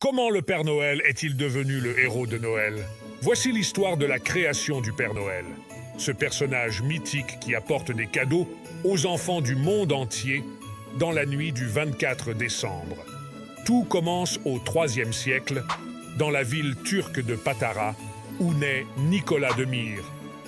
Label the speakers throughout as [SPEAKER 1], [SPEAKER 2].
[SPEAKER 1] Comment le Père Noël est-il devenu le héros de Noël? Voici l'histoire de la création du Père Noël. Ce personnage mythique qui apporte des cadeaux aux enfants du monde entier dans la nuit du 24 décembre. Tout commence au IIIe siècle, dans la ville turque de Patara, où naît Nicolas de Myre,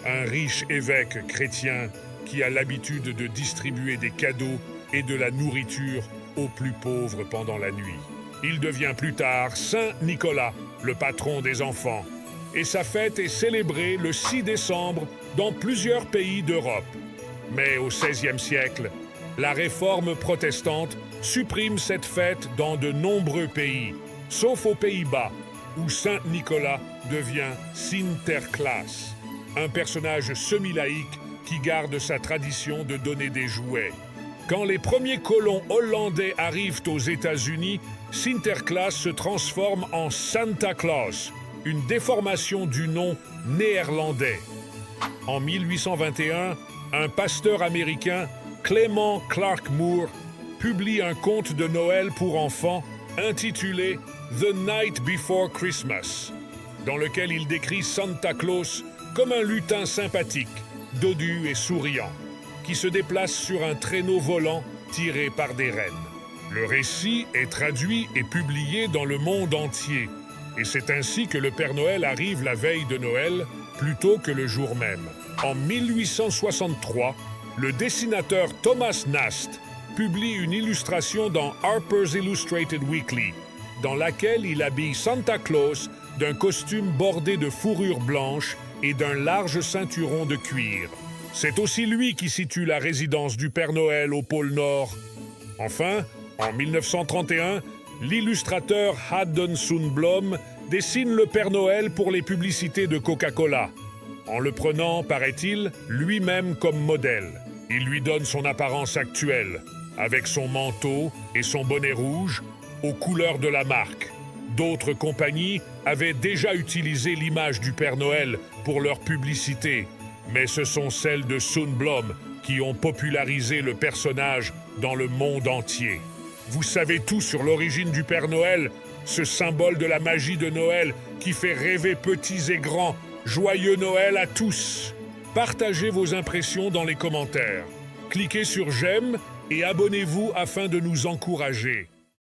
[SPEAKER 1] un riche évêque chrétien qui a l'habitude de distribuer des cadeaux et de la nourriture aux plus pauvres pendant la nuit. Il devient plus tard Saint Nicolas, le patron des enfants, et sa fête est célébrée le 6 décembre dans plusieurs pays d'Europe. Mais au XVIe siècle, la réforme protestante supprime cette fête dans de nombreux pays, sauf aux Pays-Bas, où Saint Nicolas devient Sinterklaas, un personnage semi-laïque qui garde sa tradition de donner des jouets. Quand les premiers colons hollandais arrivent aux États-Unis, Sinterklaas se transforme en Santa Claus, une déformation du nom néerlandais. En 1821, un pasteur américain, Clement Clark Moore, publie un conte de Noël pour enfants intitulé The Night Before Christmas, dans lequel il décrit Santa Claus comme un lutin sympathique, dodu et souriant, qui se déplace sur un traîneau volant tiré par des rennes. Le récit est traduit et publié dans le monde entier, et c'est ainsi que le Père Noël arrive la veille de Noël plutôt que le jour même. En 1863, le dessinateur Thomas Nast publie une illustration dans Harper's Illustrated Weekly, dans laquelle il habille Santa Claus d'un costume bordé de fourrure blanche et d'un large ceinturon de cuir. C'est aussi lui qui situe la résidence du Père Noël au pôle Nord. Enfin, en 1931, l'illustrateur Haddon Sundblom dessine le Père Noël pour les publicités de Coca-Cola, en le prenant, paraît-il, lui-même comme modèle. Il lui donne son apparence actuelle, avec son manteau et son bonnet rouge, aux couleurs de la marque. D'autres compagnies avaient déjà utilisé l'image du Père Noël pour leur publicité, mais ce sont celles de Sundblom qui ont popularisé le personnage dans le monde entier. Vous savez tout sur l'origine du Père Noël, ce symbole de la magie de Noël qui fait rêver petits et grands. Joyeux Noël à tous! Partagez vos impressions dans les commentaires. Cliquez sur j'aime et abonnez-vous afin de nous encourager.